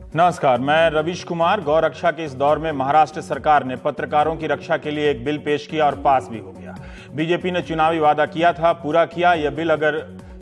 नमस्कार, मैं रवीश कुमार। गौ रक्षा के इस दौर में महाराष्ट्र सरकार ने पत्रकारों की रक्षा के लिए एक बिल पेश किया और पास भी हो गया। बीजेपी ने चुनावी वादा किया था, पूरा किया। यह बिल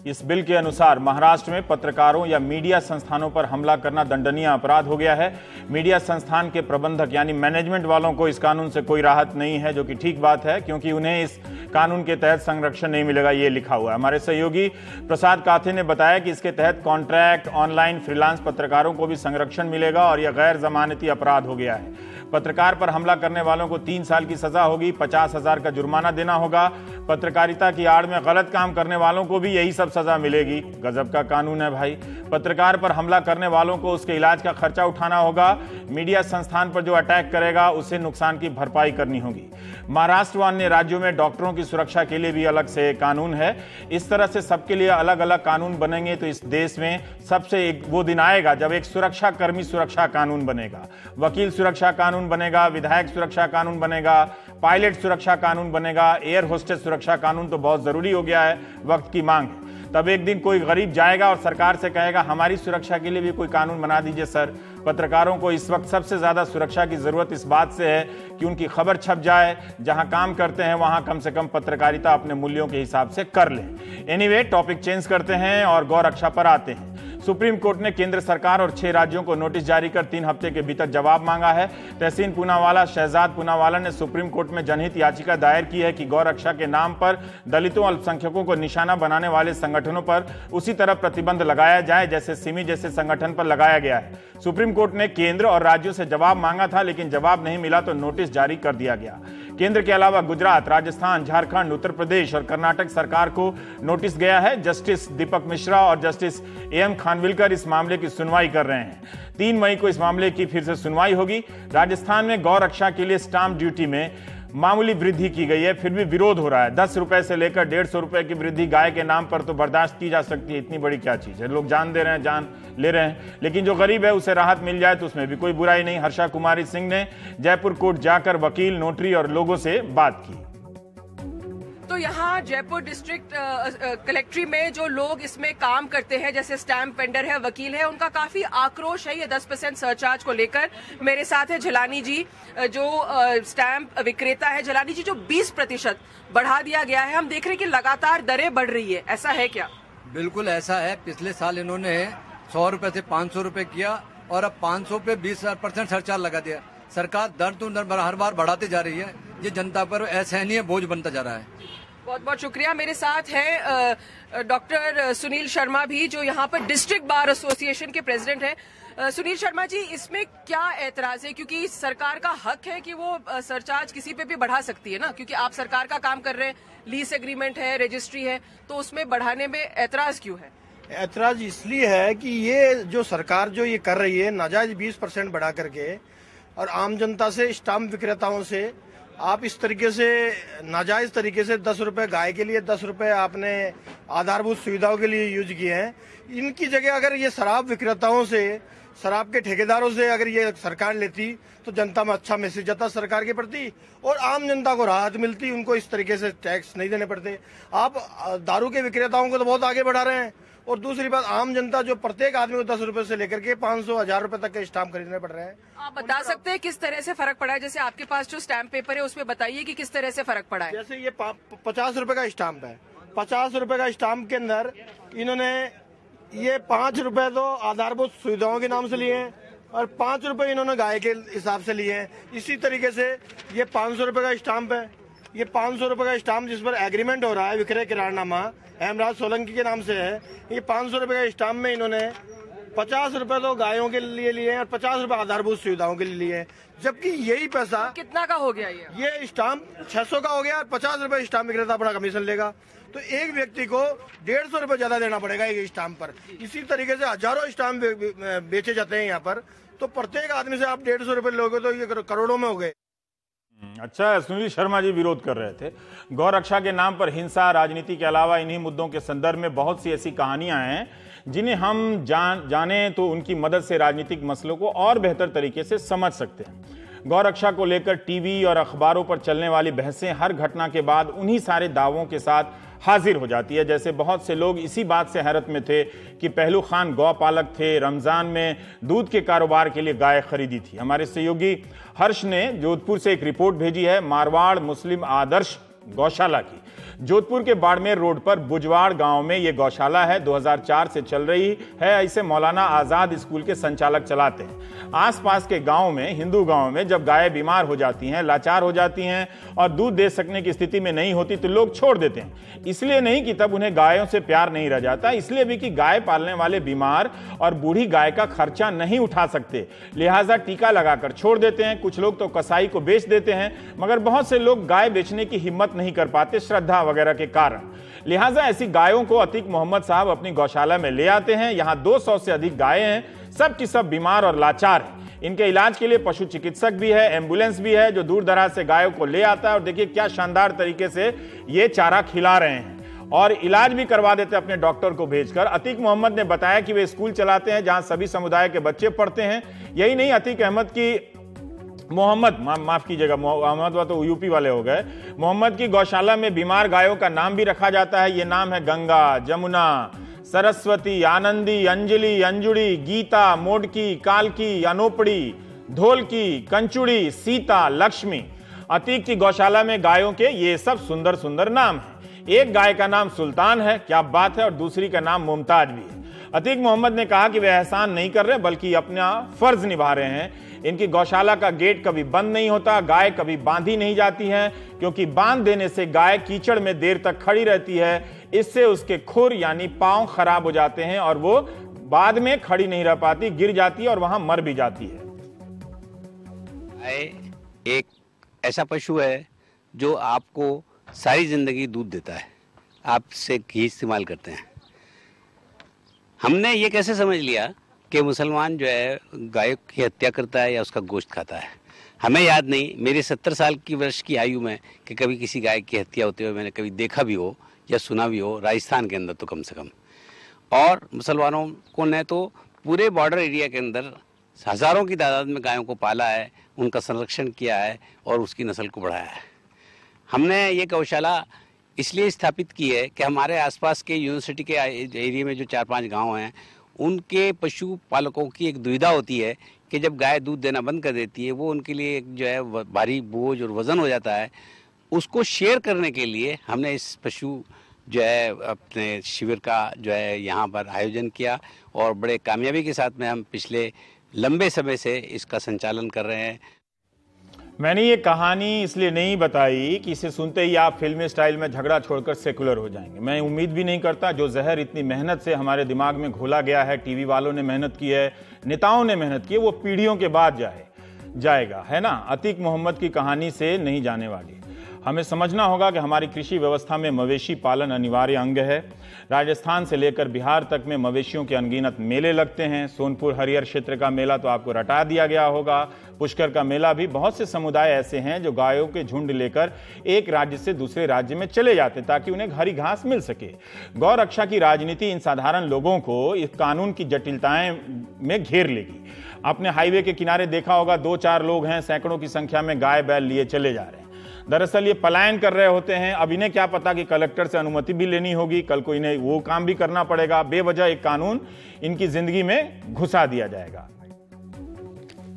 इस बिल के अनुसार महाराष्ट्र में पत्रकारों या मीडिया संस्थानों पर हमला करना दंडनीय अपराध हो गया है। मीडिया संस्थान के प्रबंधक यानी मैनेजमेंट वालों को इस कानून से कोई राहत नहीं है, जो कि ठीक बात है, क्योंकि उन्हें इस कानून के तहत संरक्षण नहीं मिलेगा, ये लिखा हुआ है। हमारे सहयोगी प्रसाद काथे ने बताया कि इसके तहत कॉन्ट्रैक्ट, ऑनलाइन, फ्रीलांस पत्रकारों को भी संरक्षण मिलेगा और यह गैर जमानती अपराध हो गया है। पत्रकार पर हमला करने वालों को 3 साल की सजा होगी, 50,000 का जुर्माना देना होगा। पत्रकारिता की आड़ में गलत काम करने वालों को भी यही सब सजा मिलेगी। गजब का कानून है भाई। पत्रकार पर हमला करने वालों को उसके इलाज का खर्चा उठाना होगा। मीडिया संस्थान पर जो अटैक करेगा उसे नुकसान की भरपाई करनी होगी। महाराष्ट्र व अन्य राज्यों में डॉक्टरों की सुरक्षा के लिए भी अलग से कानून है। इस तरह से सबके लिए अलग अलग कानून बनेंगे तो इस देश में सबसे वो दिन आएगा जब एक सुरक्षा कर्मी सुरक्षा कानून बनेगा, वकील सुरक्षा कानून बनेगा, विधायक सुरक्षा कानून बनेगा, पायलट सुरक्षा कानून बनेगा, एयर होस्टेस सुरक्षा कानून तो बहुत जरूरी हो गया है, वक्त की मांग है। तब एक दिन कोई गरीब जाएगा और सरकार से कहेगा हमारी सुरक्षा के लिए भी कोई कानून बना दीजिए सर। पत्रकारों को इस वक्त सबसे ज्यादा सुरक्षा की जरूरत इस बात से है कि उनकी खबर छप जाए, जहां काम करते हैं वहां कम से कम पत्रकारिता अपने मूल्यों के हिसाब से कर लें। एनीवे, टॉपिक चेंज करते हैं और गौ रक्षा पर आते हैं। सुप्रीम कोर्ट ने केंद्र सरकार और 6 राज्यों को नोटिस जारी कर 3 हफ्ते के भीतर जवाब मांगा है। तहसीन पूनावाला, शहजाद पूनावाला ने सुप्रीम कोर्ट में जनहित याचिका दायर की है कि गौ रक्षा के नाम पर दलितों, अल्पसंख्यकों को निशाना बनाने वाले संगठनों पर उसी तरह प्रतिबंध लगाया जाए जैसे सिमी जैसे संगठन पर लगाया गया है। सुप्रीम कोर्ट ने केंद्र और राज्यों से जवाब मांगा था, लेकिन जवाब नहीं मिला तो नोटिस जारी कर दिया गया। केंद्र के अलावा गुजरात, राजस्थान, झारखंड, उत्तर प्रदेश और कर्नाटक सरकार को नोटिस गया है। जस्टिस दीपक मिश्रा और जस्टिस एम खानविलकर इस मामले की सुनवाई कर रहे हैं। 3 मई को इस मामले की फिर से सुनवाई होगी। राजस्थान में गौ रक्षा के लिए स्टाम्प ड्यूटी में मामूली वृद्धि की गई है, फिर भी विरोध हो रहा है। 10 रुपए से लेकर 150 रुपए की वृद्धि गाय के नाम पर तो बर्दाश्त की जा सकती है, इतनी बड़ी क्या चीज है। लोग जान दे रहे हैं, जान ले रहे हैं, लेकिन जो गरीब है उसे राहत मिल जाए तो उसमें भी कोई बुराई नहीं। हर्षा कुमारी सिंह ने जयपुर कोर्ट जाकर वकील, नोटरी और लोगों से बात की। तो यहाँ जयपुर डिस्ट्रिक्ट कलेक्ट्री में जो लोग इसमें काम करते हैं, जैसे स्टैम्प वेंडर है, वकील है, उनका काफी आक्रोश है ये 10% सरचार्ज को लेकर। मेरे साथ है झलानी जी, जो स्टैम्प विक्रेता है। झलानी जी, जो 20% बढ़ा दिया गया है, हम देख रहे हैं कि लगातार दरें बढ़ रही है, ऐसा है क्या? बिल्कुल ऐसा है। पिछले साल इन्होंने 100 रुपए से 500 रुपए किया और अब 500 पे 20% सरचार्ज लगा दिया। सरकार दर तो दर हर बार बढ़ाती जा रही है, ये जनता पर असहनीय बोझ बनता जा रहा है। बहुत बहुत शुक्रिया। मेरे साथ है डॉक्टर सुनील शर्मा भी, जो यहाँ पर डिस्ट्रिक्ट बार एसोसिएशन के प्रेसिडेंट हैं। सुनील शर्मा जी, इसमें क्या एतराज है? क्योंकि सरकार का हक है कि वो सरचार्ज किसी पे भी बढ़ा सकती है ना, क्योंकि आप सरकार का काम कर रहे हैं, लीज एग्रीमेंट है, रजिस्ट्री है, तो उसमें बढ़ाने में एतराज क्यों है? एतराज इसलिए है कि ये जो सरकार जो ये कर रही है नाजायज 20% बढ़ा करके, और आम जनता से, स्टाम्प विक्रेताओं से आप इस तरीके से नाजायज तरीके से 10 रुपए गाय के लिए, 10 रुपए आपने आधारभूत सुविधाओं के लिए यूज किए हैं। इनकी जगह अगर ये शराब विक्रेताओं से, शराब के ठेकेदारों से अगर ये सरकार लेती तो जनता में अच्छा मैसेज जाता सरकार के प्रति और आम जनता को राहत मिलती, उनको इस तरीके से टैक्स नहीं देने पड़ते। आप दारू के विक्रेताओं को तो बहुत आगे बढ़ा रहे हैं, और दूसरी बात आम जनता जो प्रत्येक आदमी को 10 रुपए से लेकर के 500, 1000 रुपए तक के स्टाम्प खरीदने पड़ रहे हैं। आप बता सकते हैं किस तरह से फर्क पड़ा है? जैसे आपके पास जो स्टैम्प पेपर है उसमें बताइए कि किस तरह से फर्क पड़ा है। जैसे ये 50 रुपए का स्टाम्प है, 50 रुपए का स्टाम्प के अंदर इन्होंने ये 5 रुपए तो आधारभूत सुविधाओं के नाम से लिए हैं और 5 रुपए इन्होंने गाय के हिसाब से लिए हैं। इसी तरीके से ये 500 रुपए का स्टाम्प है, ये 500 रुपए का स्टाम्प जिस पर एग्रीमेंट हो रहा है, विक्रय करारनामा हेमराज सोलंकी के नाम से है, ये 500 रुपए का स्टाम्प में इन्होंने 50 रुपए तो गायों के लिए लिए हैं और 50 रुपए आधारभूत सुविधाओं के लिए लिए हैं। जबकि यही पैसा कितना का हो गया? ये स्टाम्प 600 का हो गया और 50 रुपए स्टाम्प विक्रेता अपना कमीशन लेगा, तो एक व्यक्ति को 150 रुपए ज्यादा देना पड़ेगा एक स्टाम्प पर। इसी तरीके से हजारों स्टाम्प बेचे जाते हैं यहाँ पर, तो प्रत्येक आदमी से आप 150 रुपए लोगे तो ये करोड़ों में हो गए। अच्छा, सुनील शर्मा जी विरोध कर रहे थे। गौ रक्षा के नाम पर हिंसा, राजनीति के अलावा इन्हीं मुद्दों के संदर्भ में बहुत सी ऐसी कहानियां हैं जिन्हें हम जाने तो उनकी मदद से राजनीतिक मसलों को और बेहतर तरीके से समझ सकते हैं। गौरक्षा को लेकर टीवी और अखबारों पर चलने वाली बहसें हर घटना के बाद उन्हीं सारे दावों के साथ हाजिर हो जाती है। जैसे बहुत से लोग इसी बात से हैरत में थे कि पहलू खान गौपालक थे, रमजान में दूध के कारोबार के लिए गाय खरीदी थी। हमारे सहयोगी हर्ष ने जोधपुर से एक रिपोर्ट भेजी है मारवाड़ मुस्लिम आदर्श गौशाला की। जोधपुर के बाड़मेर रोड पर बुजवाड़ गांव में यह गौशाला है, 2004 से चल रही है। इसे मौलाना आजाद स्कूल के संचालक चलाते हैं। आसपास के गांव में, हिंदू गांव में जब गायें बीमार हो जाती हैं, लाचार हो जाती हैं और दूध दे सकने की स्थिति में नहीं होती तो लोग छोड़ देते हैं। इसलिए नहीं कि तब उन्हें गायों से प्यार नहीं रह जाता, इसलिए भी कि गाय पालने वाले बीमार और बूढ़ी गाय का खर्चा नहीं उठा सकते, लिहाजा टीका लगाकर छोड़ देते हैं। कुछ लोग तो कसाई को बेच देते हैं, मगर बहुत से लोग गाय बेचने की हिम्मत नहीं कर पाते, श्रद्धा वगैरह के कारण। लिहाजा ऐसी गायों को अतीक मोहम्मद साहब अपनी गौशाला में ले आते हैं। यहां 200 से अधिक गायें हैं, सब की सब बीमार और लाचार हैं। इनके इलाज के लिए पशु चिकित्सक भी है, एम्बुलेंस भी है जो दूर दराज से गायों को ले आता है। और देखिए क्या शानदार तरीके से ये चारा खिला रहे हैं और इलाज भी करवा देते हैं अपने डॉक्टर को भेजकर। अतीक मोहम्मद ने बताया कि वे स्कूल चलाते हैं जहां सभी समुदाय के बच्चे पढ़ते हैं। यही नहीं, अतीक अहमद की माफ कीजिएगा, मोहम्मद वा तो यूपी वाले हो गए। मोहम्मद की गौशाला में बीमार गायों का नाम भी रखा जाता है। ये नाम है गंगा, जमुना, सरस्वती, आनंदी, अंजलि, अंजुड़ी, गीता, मोडकी, कालकी, अनोपड़ी, धोलकी, कंचुड़ी, सीता, लक्ष्मी। अतीक की गौशाला में गायों के ये सब सुंदर सुंदर नाम हैं। एक गाय का नाम सुल्तान है, क्या बात है, और दूसरी का नाम मुमताज भी है। अतीक मोहम्मद ने कहा कि वे एहसान नहीं कर रहे बल्कि अपना फर्ज निभा रहे हैं। इनकी गौशाला का गेट कभी बंद नहीं होता, गाय कभी बांधी नहीं जाती है, क्योंकि बांध देने से गाय कीचड़ में देर तक खड़ी रहती है। इससे उसके खुर यानी पांव खराब हो जाते हैं और वो बाद में खड़ी नहीं रह पाती, गिर जाती है और वहां मर भी जाती है। एक ऐसा पशु है जो आपको सारी जिंदगी दूध देता है, आपसे घी इस्तेमाल करते हैं। हमने ये कैसे समझ लिया कि मुसलमान जो है गाय की हत्या करता है या उसका गोश्त खाता है? हमें याद नहीं, मेरे 70 साल की वर्ष की आयु में, कि कभी किसी गाय की हत्या होते हुए मैंने कभी देखा भी हो या सुना भी हो, राजस्थान के अंदर तो कम से कम। और मुसलमानों को ने तो पूरे बॉर्डर एरिया के अंदर हज़ारों की तादाद में गायों को पाला है, उनका संरक्षण किया है और उसकी नस्ल को बढ़ाया है। हमने ये गौशाला इसलिए स्थापित की है कि हमारे आसपास के यूनिवर्सिटी के एरिया में जो 4-5 गांव हैं, उनके पशु पालकों की एक दुविधा होती है कि जब गाय दूध देना बंद कर देती है, वो उनके लिए एक जो है भारी बोझ और वज़न हो जाता है। उसको शेयर करने के लिए हमने इस पशु जो है अपने शिविर का जो है यहाँ पर आयोजन किया और बड़े कामयाबी के साथ में हम पिछले लंबे समय से इसका संचालन कर रहे हैं। मैंने ये कहानी इसलिए नहीं बताई कि इसे सुनते ही आप फिल्मी स्टाइल में झगड़ा छोड़कर सेकुलर हो जाएंगे। मैं उम्मीद भी नहीं करता। जो जहर इतनी मेहनत से हमारे दिमाग में घोला गया है, टीवी वालों ने मेहनत की है, नेताओं ने मेहनत की है, वो पीढ़ियों के बाद जाएगा, है ना। अतीक मोहम्मद की कहानी से नहीं जाने वाली। हमें समझना होगा कि हमारी कृषि व्यवस्था में मवेशी पालन अनिवार्य अंग है। राजस्थान से लेकर बिहार तक में मवेशियों के अनगिनत मेले लगते हैं। सोनपुर हरियर क्षेत्र का मेला तो आपको रटा दिया गया होगा, पुष्कर का मेला भी। बहुत से समुदाय ऐसे हैं जो गायों के झुंड लेकर एक राज्य से दूसरे राज्य में चले जाते ताकि उन्हें हरी घास मिल सके। गौ रक्षा की राजनीति इन साधारण लोगों को इस कानून की जटिलताएं में घेर लेगी। आपने हाईवे के किनारे देखा होगा, 2-4 लोग हैं, सैकड़ों की संख्या में गाय बैल लिए चले जा रहे हैं। दरअसल ये पलायन कर रहे होते हैं। अब इन्हें क्या पता कि कलेक्टर से अनुमति भी लेनी होगी, कल को इन्हें वो काम भी करना पड़ेगा। बेवजह एक कानून इनकी जिंदगी में घुसा दिया जाएगा।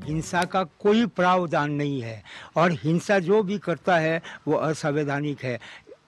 हिंसा का कोई प्रावधान नहीं है और हिंसा जो भी करता है वो असंवैधानिक है।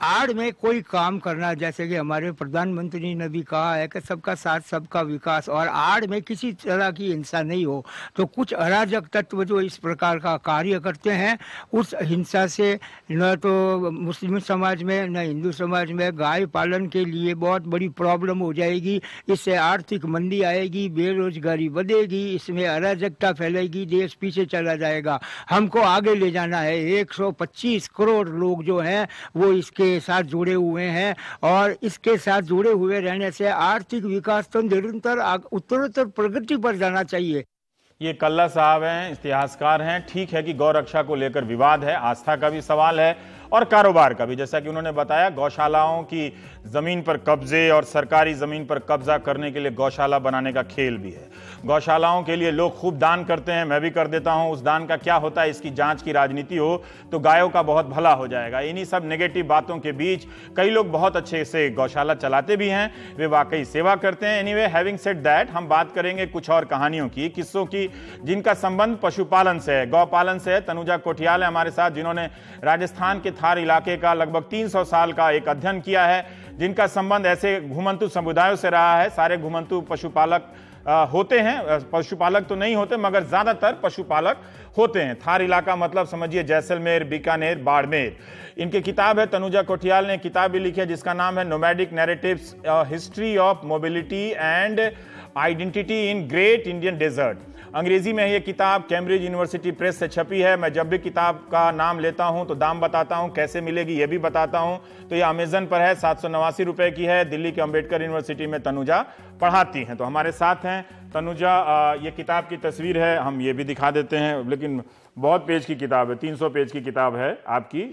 आड़ में कोई काम करना, जैसे कि हमारे प्रधानमंत्री ने भी कहा है कि सबका साथ सबका विकास, और आड़ में किसी तरह की हिंसा नहीं हो, तो कुछ अराजक तत्व जो इस प्रकार का कार्य करते हैं, उस हिंसा से न तो मुस्लिम समाज में न हिंदू समाज में गाय पालन के लिए बहुत बड़ी प्रॉब्लम हो जाएगी। इससे आर्थिक मंदी आएगी, बेरोजगारी बढ़ेगी, इसमें अराजकता फैलेगी, देश पीछे चला जाएगा। हमको आगे ले जाना है। 125 करोड़ लोग जो हैं वो इसके साथ जुड़े हुए हैं और इसके साथ जुड़े हुए रहने से आर्थिक विकास तो निरंतर उत्तरोत्तर प्रगति पर जाना चाहिए। ये कल्ला साहब हैं, इतिहासकार हैं। ठीक है कि गौ रक्षा को लेकर विवाद है, आस्था का भी सवाल है और कारोबार का भी। जैसा कि उन्होंने बताया, गौशालाओं की जमीन पर कब्जे और सरकारी जमीन पर कब्जा करने के लिए गौशाला बनाने का खेल भी है। गौशालाओं के लिए लोग खूब दान करते हैं, मैं भी कर देता हूं। उस दान का क्या होता है, इसकी जांच की राजनीति हो तो गायों का बहुत भला हो जाएगा। इन्हीं सब नेगेटिव बातों के बीच कई लोग बहुत अच्छे से गौशाला चलाते भी हैं, वे वाकई सेवा करते हैं। एनीवे, हैविंग सेड दैट, हम बात करेंगे कुछ और कहानियों की, किस्सों की, जिनका संबंध पशुपालन से है, गौपालन से है। तनुजा कोठियाल है हमारे साथ, जिन्होंने राजस्थान के थार इलाके का लगभग 300 साल का एक अध्ययन किया है, जिनका संबंध ऐसे घुमंतु समुदायों से रहा है। सारे घुमंतु पशुपालक होते हैं, पशुपालक तो नहीं होते मगर ज्यादातर पशुपालक होते हैं। थार इलाका मतलब समझिए जैसलमेर, बीकानेर, बाड़मेर। इनकी किताब है, तनुजा कोठियाल ने किताब भी लिखी है जिसका नाम है nomadic narratives, history of mobility and identity in great Indian desert. अंग्रेजी में ये किताब कैम्ब्रिज यूनिवर्सिटी प्रेस से छपी है। मैं जब भी किताब का नाम लेता हूं तो दाम बताता हूं, कैसे मिलेगी ये भी बताता हूं। तो ये अमेजन पर है, 789 रुपए की है। दिल्ली के अंबेडकर यूनिवर्सिटी में तनुजा पढ़ाती हैं। तो हमारे साथ हैं तनुजा। ये किताब की तस्वीर है, हम ये भी दिखा देते हैं, लेकिन बहुत पेज की किताब है, 300 पेज की किताब है आपकी,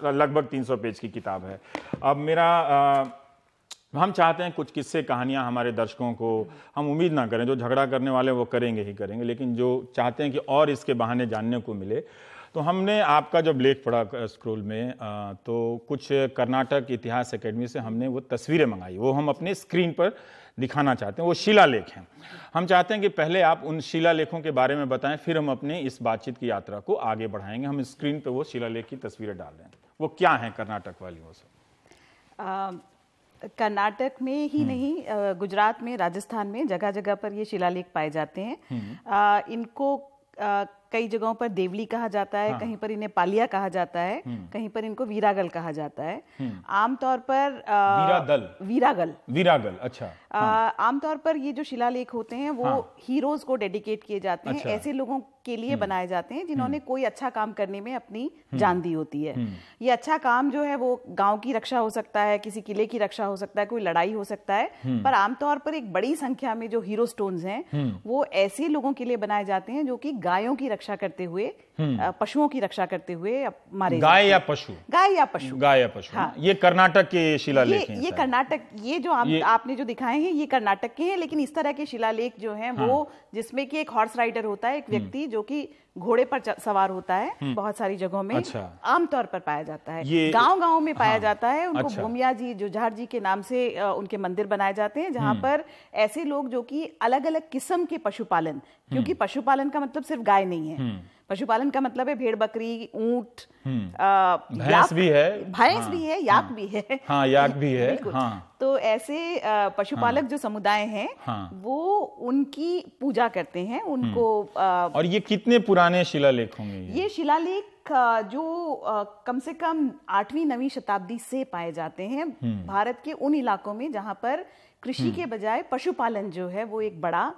लगभग 300 पेज की किताब है। अब हम चाहते हैं कुछ किस्से कहानियां हमारे दर्शकों को, हम उम्मीद ना करें, जो झगड़ा करने वाले वो करेंगे ही करेंगे, लेकिन जो चाहते हैं कि और इसके बहाने जानने को मिले। तो हमने आपका जब लेख पढ़ा स्क्रोल में, तो कुछ कर्नाटक इतिहास एकेडमी से हमने वो तस्वीरें मंगाई, वो हम अपने स्क्रीन पर दिखाना चाहते हैं। वो शिलालेख हैं। हम चाहते हैं कि पहले आप उन शिलालेखों के बारे में बताएं, फिर हम अपने इस बातचीत की यात्रा को आगे बढ़ाएंगे। हम स्क्रीन पर वो शिलालेख की तस्वीरें डाल रहे हैं। वो क्या हैं कर्नाटक वाली? वो सब कर्नाटक में ही नहीं, गुजरात में, राजस्थान में जगह जगह पर ये शिलालेख पाए जाते हैं। इनको कई जगहों पर देवली कहा जाता है, कहीं पर इन्हें पालिया कहा जाता है, कहीं पर इनको वीरागल कहा जाता है। आमतौर पर वीरागल, अच्छा। आमतौर पर ये जो शिलालेख होते हैं वो हीरोज को डेडिकेट किए जाते हैं, ऐसे लोगों के लिए बनाए जाते हैं जिन्होंने कोई अच्छा काम करने में अपनी जान दी होती है। ये अच्छा काम जो है वो गांव की रक्षा हो सकता है, किसी किले की रक्षा हो सकता है, कोई लड़ाई हो सकता है, पर आमतौर पर एक बड़ी संख्या में जो हीरो स्टोन्स हैं वो ऐसे लोगों के लिए बनाए जाते हैं जो कि गायों की रक्षा करते हुए, पशुओं की रक्षा करते हुए मारे। गाय या पशु? गाय या पशु। गाय या पशु। हाँ। ये कर्नाटक के शिलालेख हैं। ये कर्नाटक, ये जो आपने जो दिखाए हैं ये कर्नाटक के हैं, लेकिन इस तरह के शिलालेख जो हैं वो जिसमें कि एक हॉर्स राइडर होता है, एक व्यक्ति जो कि घोड़े पर सवार होता है, बहुत सारी जगहों में आमतौर पर पाया जाता है। गांव-गांव में पाया जाता है। उनको भूमिया जी, जुझार जी के नाम से उनके मंदिर बनाए जाते हैं, जहां पर ऐसे लोग जो कि अलग-अलग किस्म के पशुपालन, क्योंकि पशुपालन का मतलब सिर्फ गाय नहीं है, पशुपालन का मतलब है भेड़, बकरी, ऊंट, भैंस भी है, याक भी है। हाँ, याक भी है। हाँ। तो ऐसे पशुपालक जो समुदाय हैं वो उनकी पूजा करते हैं, उनको। और ये कितने पुराने शिलालेख होंगे? ये शिलालेख जो कम से कम 8वीं 9वीं शताब्दी से पाए जाते हैं भारत के उन इलाकों में जहां पर कृषि के बजाय पशुपालन जो है वो एक बड़ा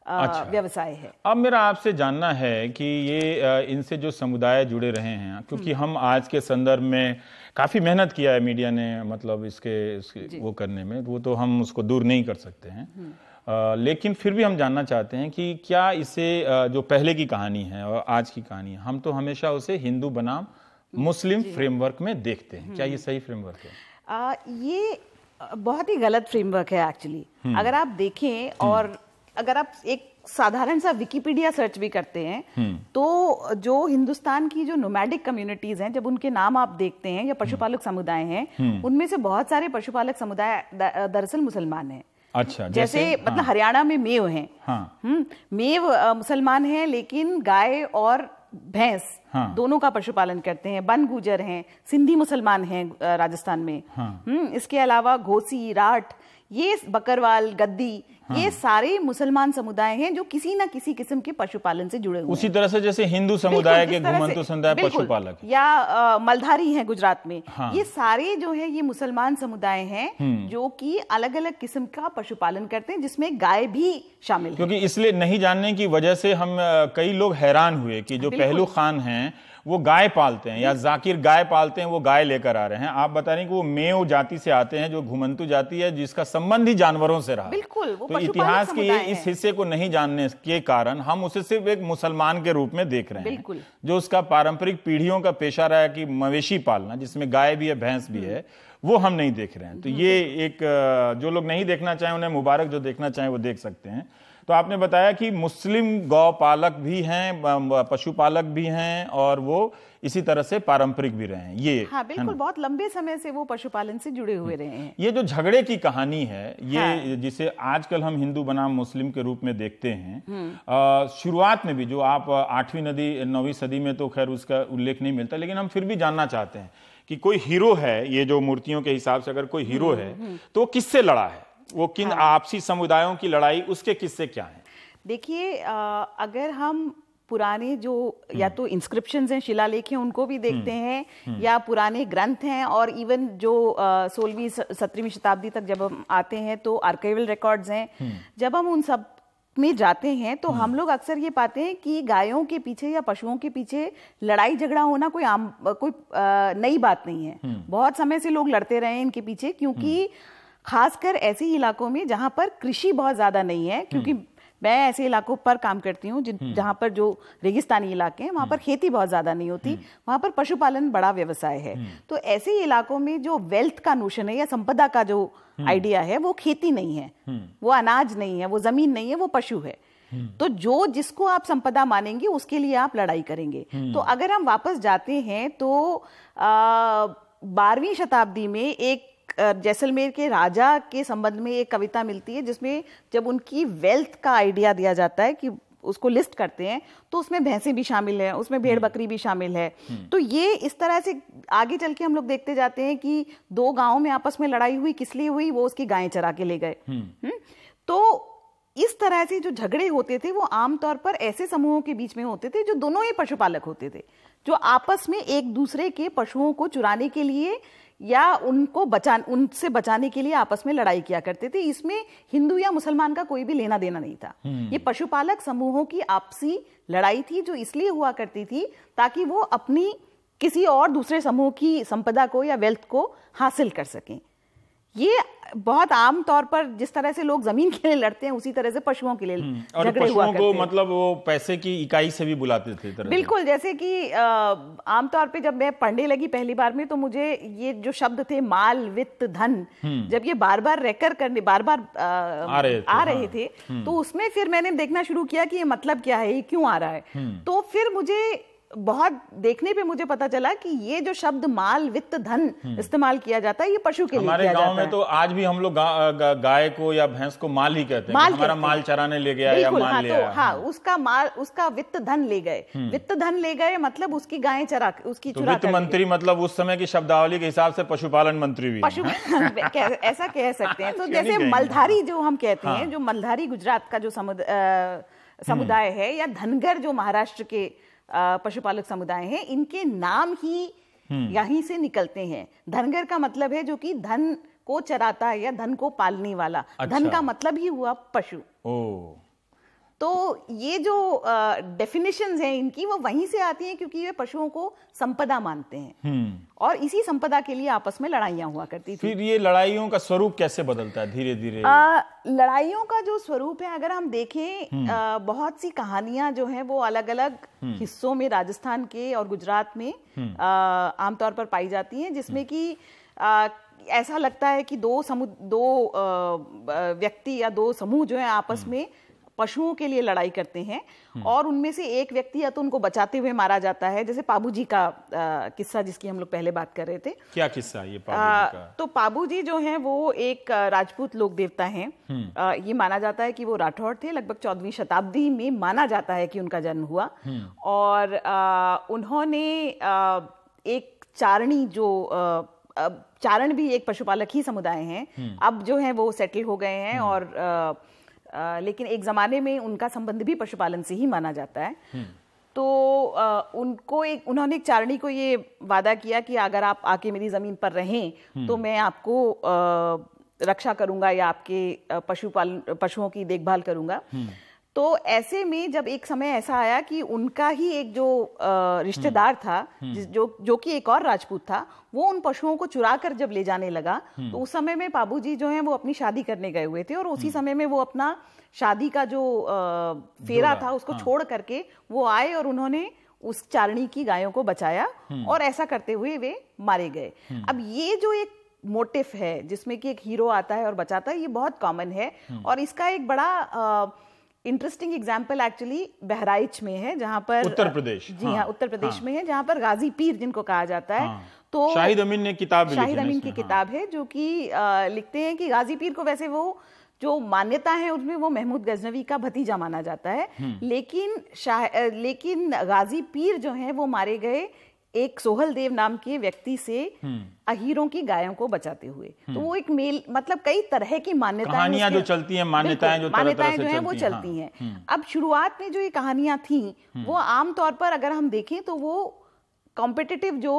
व्यवसाय है। अब मेरा आपसे जानना है कि ये इनसे जो समुदाय जुड़े रहे हैं, क्योंकि हम आज के संदर्भ में काफी मेहनत किया है मीडिया ने, मतलब इसके वो करने में, वो तो हम उसको दूर नहीं कर सकते हैं। लेकिन फिर भी हम जानना चाहते हैं कि क्या इसे जो पहले की कहानी है और आज की कहानी है, हम तो हमेशा उसे हिंदू बनाम मुस्लिम फ्रेमवर्क में देखते हैं। क्या ये सही फ्रेमवर्क है? ये बहुत ही गलत फ्रेमवर्क है एक्चुअली। अगर आप देखें और अगर आप एक साधारण सा विकिपीडिया सर्च भी करते हैं तो जो हिंदुस्तान की जो नोमैडिक कम्युनिटीज हैं, जब उनके नाम आप देखते हैं या पशुपालक समुदाय हैं, उनमें से बहुत सारे पशुपालक समुदाय दरअसल मुसलमान हैं। अच्छा, जैसे मतलब हरियाणा में मेव हैं। मेव मुसलमान हैं, लेकिन गाय और भैंस दोनों का पशुपालन करते हैं। बन गुजर हैं, सिंधी मुसलमान हैं राजस्थान में। इसके अलावा घोसी, राठ, ये बकरवाल, गद्दी, ये सारे मुसलमान समुदाय हैं जो किसी ना किसी किस्म के पशुपालन से जुड़े हुए। उसी तरह से जैसे हिंदू समुदाय के घुमंतु समुदाय पशुपालक या मलधारी हैं गुजरात में। ये सारे जो है ये मुसलमान समुदाय हैं जो कि अलग अलग किस्म का पशुपालन करते हैं, जिसमें गाय भी शामिल है। क्योंकि इसलिए नहीं जानने की वजह से हम कई लोग हैरान हुए कि जो पहलू खान हैं वो गाय पालते हैं या जाकिर गाय पालते हैं, वो गाय लेकर आ रहे हैं। आप बता रहे हैं कि वो मेव जाति से आते हैं, जो घुमंतु जाति है जिसका संबंध ही जानवरों से रहा। बिल्कुल, वो तो इतिहास के इस हिस्से को नहीं जानने के कारण हम उसे सिर्फ एक मुसलमान के रूप में देख रहे हैं, जो उसका पारंपरिक पीढ़ियों का पेशा रहा है कि मवेशी पालना, जिसमें गाय भी है भैंस भी है, वो हम नहीं देख रहे हैं। तो ये एक, जो लोग नहीं देखना चाहें उन्हें मुबारक, जो देखना चाहें वो देख सकते हैं। तो आपने बताया कि मुस्लिम गौपालक भी हैं, पशुपालक भी हैं, और वो इसी तरह से पारंपरिक भी रहे हैं। ये हाँ, बिल्कुल, बहुत लंबे समय से वो पशुपालन से जुड़े हुए रहे हैं। ये जो झगड़े की कहानी है, ये जिसे आजकल हम हिंदू बनाम मुस्लिम के रूप में देखते हैं, शुरुआत में भी जो आप 8वीं 9वीं सदी में तो खैर उसका उल्लेख नहीं मिलता, लेकिन हम फिर भी जानना चाहते हैं कि कोई हीरो है, ये जो मूर्तियों के हिसाब से अगर कोई हीरो है तो वो किससे लड़ा है, वो किन आपसी समुदायों की लड़ाई, उसके किस्से क्या हैं? देखिए, अगर हम पुराने जो या तो इंस्क्रिप्शंस हैं, शिलालेख हैं, उनको भी देखते हैं, या पुराने ग्रंथ हैं, और इवन जो 16वीं 17वीं शताब्दी तक जब हम आते हैं तो आर्काइवल रिकॉर्ड्स हैं, जब हम उन सब में जाते हैं तो हम लोग अक्सर ये पाते हैं कि गायों के पीछे या पशुओं के पीछे लड़ाई झगड़ा होना कोई नई बात नहीं है। बहुत समय से लोग लड़ते रहे हैं इनके पीछे, क्योंकि खासकर ऐसे इलाकों में जहां पर कृषि बहुत ज्यादा नहीं है, क्योंकि मैं ऐसे इलाकों पर काम करती हूँ जहां पर जो रेगिस्तानी इलाके हैं वहां पर खेती बहुत ज्यादा नहीं होती, वहां पर पशुपालन बड़ा व्यवसाय है। तो ऐसे इलाकों में जो वेल्थ का नोशन है या संपदा का जो आइडिया है, वो खेती नहीं है, वो अनाज नहीं है, वो जमीन नहीं है, वो पशु है। तो जो जिसको आप संपदा मानेंगे उसके लिए आप लड़ाई करेंगे। तो अगर हम वापस जाते हैं तो 12वीं शताब्दी में एक जैसलमेर के राजा के संबंध में एक कविता मिलती है, जिसमें जब उनकी वेल्थ का आइडिया दिया जाता है कि उसको लिस्ट करते हैं, तो उसमें भैंसें भी शामिल है, उसमें भेड़ बकरी भी शामिल है। तो ये इस तरह से आगे चल के हम लोग देखते जाते हैं कि दो गांवों में आपस में लड़ाई हुई, किस लिए हुई, वो उसकी गायें चरा के ले गए। तो इस तरह से जो झगड़े होते थे वो आमतौर पर ऐसे समूहों के बीच में होते थे जो दोनों ही पशुपालक होते थे, जो आपस में एक दूसरे के पशुओं को चुराने के लिए या उनसे बचाने के लिए आपस में लड़ाई किया करते थे। इसमें हिंदू या मुसलमान का कोई भी लेना देना नहीं था। ये पशुपालक समूहों की आपसी लड़ाई थी, जो इसलिए हुआ करती थी ताकि वो अपनी किसी और दूसरे समूह की संपदा को या वेल्थ को हासिल कर सकें। ये बहुत आम तौर पर जिस तरह से लोग जमीन के लिए लड़ते हैं, उसी तरह से पशुओं के लिए झगड़े हुआ करते हैं। मतलब वो पैसे की इकाई से भी बुलाते थे तरह बिल्कुल, जैसे कि आमतौर पे जब मैं पढ़ने लगी पहली बार में, तो मुझे ये जो शब्द थे माल, वित्त, धन, जब ये बार बार आ रहे थे तो उसमें फिर मैंने देखना शुरू किया कि ये मतलब क्या है, ये क्यों आ रहा है। तो फिर मुझे बहुत देखने पे मुझे पता चला कि ये जो शब्द माल, वित्त, धन इस्तेमाल किया जाता है, ये पशु के लिए किया जाता है। हमारे गांव में तो आज भी हम लोग गाय को या भैंस को माल ही कहते हैं, हमारा माल चराने ले गया या माल ले आया। हाँ, उसका वित्त धन ले गए। वित्त धन ले गए मतलब उसकी गायें चरा, उसकी चुरा। वित्त मंत्री मतलब उस समय की शब्दावली के हिसाब से पशुपालन मंत्री भी ऐसा कह सकते हैं। तो जैसे मलधारी जो हम कहते हैं, जो मलधारी गुजरात का जो समुदाय है, या धनगर जो महाराष्ट्र के पशुपालक समुदाय हैं, इनके नाम ही यहीं से निकलते हैं। धनगर का मतलब है जो कि धन को चराता है या धन को पालने वाला। अच्छा। धन का मतलब ही हुआ पशु। तो ये जो डेफिनेशंस हैं इनकी, वो वहीं से आती हैं, क्योंकि ये पशुओं को संपदा मानते हैं और इसी संपदा के लिए आपस में लड़ाइयां हुआ करती थी। फिर ये लड़ाइयों का स्वरूप कैसे बदलता है धीरे धीरे? लड़ाइयों का जो स्वरूप है, अगर हम देखें, बहुत सी कहानियां जो हैं वो अलग अलग हिस्सों में राजस्थान के और गुजरात में आमतौर पर पाई जाती हैं, जिसमें कि ऐसा लगता है कि दो व्यक्ति या दो समूह जो है आपस में पशुओं के लिए लड़ाई करते हैं, और उनमें से एक व्यक्ति या तो उनको बचाते हुए मारा जाता है, जैसे पाबूजी का किस्सा जिसकी हम लोग पहले बात कर रहे थे। क्या किस्सा ये पाबूजी का? तो पाबूजी जो हैं वो एक राजपूत लोक देवता हैं। ये माना जाता है कि वो राठौड़ थे। लगभग 14वीं शताब्दी में माना जाता है कि उनका जन्म हुआ, और उन्होंने एक चारणी, जो चारण भी एक पशुपालक ही समुदाय हैं, अब जो है वो सेटल हो गए हैं, और लेकिन एक जमाने में उनका संबंध भी पशुपालन से ही माना जाता है। तो उन्होंने एक चारणी को ये वादा किया कि अगर आप आके मेरी जमीन पर रहें तो मैं आपको रक्षा करूंगा या आपके पशुओं की देखभाल करूंगा। तो ऐसे में जब एक समय ऐसा आया कि उनका ही एक जो रिश्तेदार था, जो कि एक और राजपूत था, वो उन पशुओं को चुरा कर जब ले जाने लगा, तो उस समय में पाबू जी जो हैं वो अपनी शादी करने गए हुए थे और उसी समय में वो अपना शादी का जो फेरा था उसको छोड़ करके वो आए और उन्होंने उस चारणी की गायों को बचाया और ऐसा करते हुए वे मारे गए। अब ये जो एक मोटिव है जिसमें कि एक हीरो आता है और बचाता है, ये बहुत कॉमन है और इसका एक बड़ा इंटरेस्टिंग एग्जाम्पल एक्चुअली बहराइच में है, जहां पर उत्तर प्रदेश, जी हाँ, उत्तर प्रदेश में है, जहां पर गाजी पीर जिनको कहा जाता है। तो शाहिद अमीन ने किताब लिखी, शाहिद अमीन की किताब है जो कि लिखते हैं कि गाजी पीर को वैसे वो जो मान्यता है उसमें वो महमूद गजनवी का भतीजा माना जाता है, लेकिन गाजी पीर जो है वो मारे गए एक सोहल देव नाम के व्यक्ति से अहीरों की गायों को बचाते हुए। तो वो एक मेल मतलब कई तरह की मान्यताएं जो चलती हैं, मान्यताएं जो हैं वो चलती हैं। अब शुरुआत में जो ये कहानियां थी वो आमतौर पर अगर हम देखें तो वो कॉम्पिटिटिव जो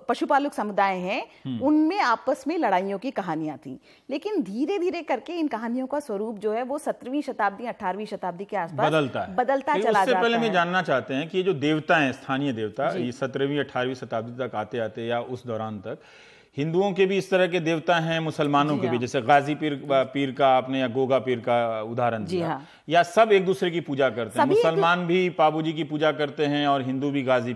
पशुपालक समुदाय हैं उनमें आपस में लड़ाइयों की कहानियां थी, लेकिन धीरे धीरे करके इन कहानियों का स्वरूप जो है वो 17वीं शताब्दी 18वीं शताब्दी के आसपास बदलता चला जाता है। पहले मैं जानना चाहते हैं कि ये जो देवता हैं, स्थानीय देवता, ये 17वीं 18वीं शताब्दी तक आते आते या उस दौरान तक हिंदुओं के भी इस तरह के देवता हैं, मुसलमानों के भी, जैसे गाजी पीर का आपने या गोगा पीर का उदाहरण दिया, या सब एक दूसरे की पूजा करते हैं? मुसलमान भी पाबूजी की पूजा करते हैं और हिंदू भी गाजी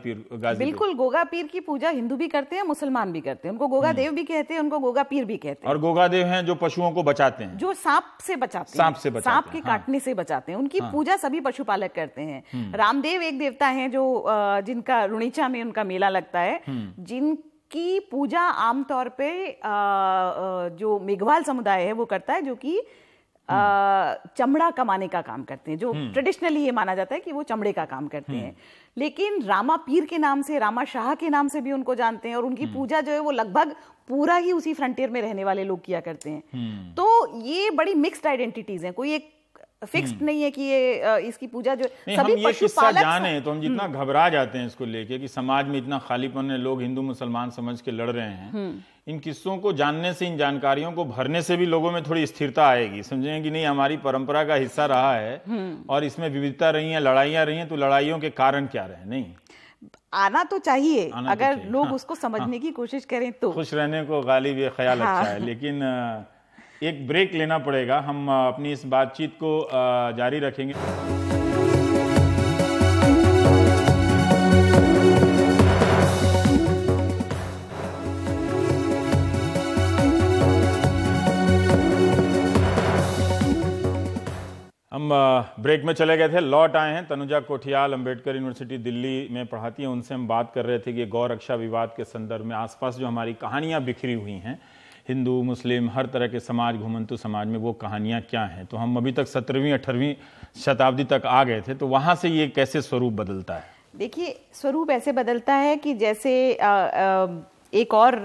बिल्कुल गोगा पीर की पूजा हिंदू भी करते हैं, मुसलमान भी करते हैं। उनको गोगा देव भी कहते हैं, उनको गोगा पीर भी कहते हैं। और गोगा देव हैं जो पशुओं को बचाते हैं, जो सांप से बचाते हैं, सांप के काटने से बचाते हैं, उनकी पूजा सभी पशुपालक करते हैं। रामदेव एक देवता है जो जिनका रुणीचा में उनका मेला लगता है, की पूजा आमतौर पे जो मेघवाल समुदाय है वो करता है, जो कि चमड़ा कमाने का काम करते हैं, जो ट्रेडिशनली ये माना जाता है कि वो चमड़े का काम करते हैं। लेकिन रामा पीर के नाम से, रामा शाह के नाम से भी उनको जानते हैं और उनकी पूजा जो है वो लगभग पूरा ही उसी फ्रंटियर में रहने वाले लोग किया करते हैं। तो ये बड़ी मिक्स्ड आइडेंटिटीज हैं, कोई एक फिक्स्ड नहीं है कि ये इसकी पूजा जो सभी हम ये किस्सा जाने तो हम जितना घबरा जाते हैं इसको लेके कि समाज में इतना खालीपन है, लोग हिंदू मुसलमान समझ के लड़ रहे हैं, इन किस्सों को जानने से, इन जानकारियों को भरने से भी लोगों में थोड़ी स्थिरता आएगी, समझेंगे कि नहीं हमारी परंपरा का हिस्सा रहा है और इसमें विविधता रही है, लड़ाइयां रही हैं, तो लड़ाइयों के कारण क्या रहे? नहीं, आना तो चाहिए, अगर लोग उसको समझने की कोशिश करें तो। खुश रहने को गालिब ये ख्याल अच्छा है, लेकिन एक ब्रेक लेना पड़ेगा। हम अपनी इस बातचीत को जारी रखेंगे। हम ब्रेक में चले गए थे, लौट आए हैं। तनुजा कोठियाल अंबेडकर यूनिवर्सिटी दिल्ली में पढ़ाती हैं, उनसे हम बात कर रहे थे कि गौ रक्षा विवाद के संदर्भ में आसपास जो हमारी कहानियां बिखरी हुई हैं, हिंदू मुस्लिम हर तरह के समाज, घुमंतु समाज में, वो कहानियां क्या हैं। तो हम अभी तक 17वीं 18वीं शताब्दी तक आ गए थे, तो वहां से ये कैसे स्वरूप बदलता है? देखिए, स्वरूप ऐसे बदलता है कि जैसे एक और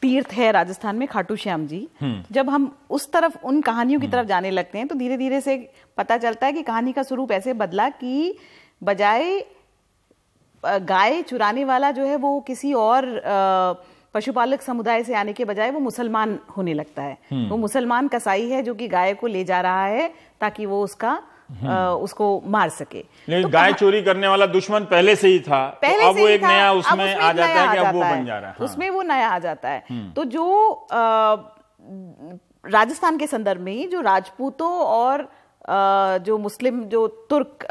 तीर्थ है राजस्थान में, खाटू श्याम जी। जब हम उस तरफ, उन कहानियों की तरफ जाने लगते हैं तो धीरे धीरे से पता चलता है कि कहानी का स्वरूप ऐसे बदला कि बजाय गाय चुराने वाला जो है वो किसी और पशुपालक समुदाय से आने के बजाय वो मुसलमान होने लगता है। वो मुसलमान कसाई है जो कि गाय को ले जा रहा है ताकि वो उसको मार सके। लेकिन तो गाय चोरी करने वाला दुश्मन पहले से ही था, तो अब वो एक नया उसमें आ जाता है कि अब वो बन जा रहा है, उसमें वो नया आ जाता है। तो जो राजस्थान के संदर्भ में जो राजपूतों और जो मुस्लिम, जो तुर्क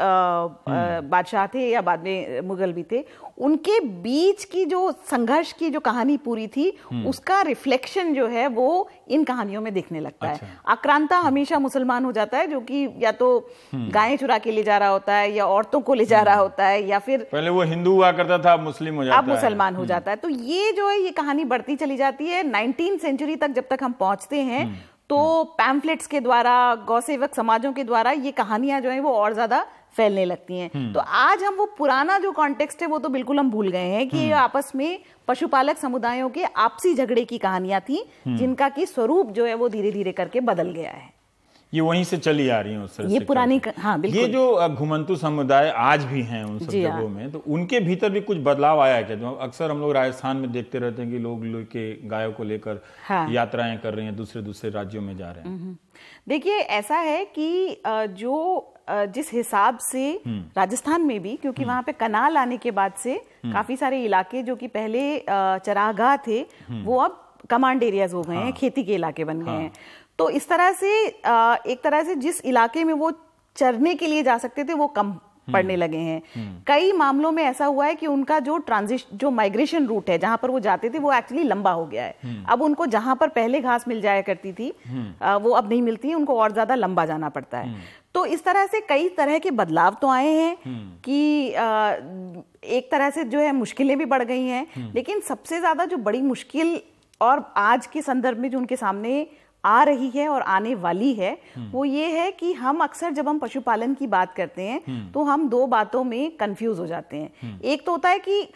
बादशाह थे या बाद में मुगल भी थे, उनके बीच की जो संघर्ष की जो कहानी पूरी थी, उसका रिफ्लेक्शन जो है वो इन कहानियों में दिखने लगता है। आक्रांता हमेशा मुसलमान हो जाता है, जो कि या तो गायें चुरा के ले जा रहा होता है या औरतों को ले जा रहा होता है, या फिर पहले वो हिंदू हुआ करता था, अब मुस्लिम हो जाता है, अब मुसलमान हो जाता है। तो ये जो है ये कहानी बढ़ती चली जाती है। 19वीं सेंचुरी तक जब तक हम पहुंचते हैं तो पैम्फलेट्स के द्वारा, गौसेवक समाजों के द्वारा ये कहानियां जो है वो और ज्यादा फैलने लगती हैं। तो आज हम वो पुराना जो कॉन्टेक्स्ट है वो तो बिल्कुल हम भूल गए हैं कि ये आपस में पशुपालक समुदायों के आपसी झगड़े की कहानियां थी, जिनका की स्वरूप जो है वो धीरे धीरे करके बदल गया है। ये वहीं से चली आ रही है उस तरह ये से पुरानी हाँ बिल्कुल। ये जो घुमंतु समुदाय आज भी हैं उन सब जगहों में, तो उनके भीतर भी कुछ बदलाव आया है क्या? जो अक्सर हम लोग राजस्थान में देखते रहते हैं कि लोग के गायों को लेकर यात्राएं कर रहे हैं, दूसरे दूसरे राज्यों में जा रहे हैं। देखिए ऐसा है कि जो जिस हिसाब से राजस्थान में भी, क्योंकि वहां पे कनाल आने के बाद से काफी सारे इलाके जो कि पहले चरागाह थे वो अब कमांड एरियाज हो गए हैं, खेती के इलाके बन गए हैं। तो इस तरह से एक तरह से जिस इलाके में वो चरने के लिए जा सकते थे वो कम पड़ने लगे हैं। कई मामलों में ऐसा हुआ है कि उनका जो माइग्रेशन रूट है जहां पर वो जाते थे वो एक्चुअली लंबा हो गया है। अब उनको जहां पर पहले घास मिल जाया करती थी वो अब नहीं मिलती, उनको और ज्यादा लंबा जाना पड़ता है। तो इस तरह से कई तरह के बदलाव तो आए हैं कि एक तरह से जो है मुश्किलें भी बढ़ गई हैं, लेकिन सबसे ज्यादा जो बड़ी मुश्किल और आज के संदर्भ में जो उनके सामने आ रही है और आने वाली है वो ये है कि हम अक्सर जब हम पशुपालन की बात करते हैं तो हम दो बातों में कंफ्यूज हो जाते हैं। एक तो होता है कि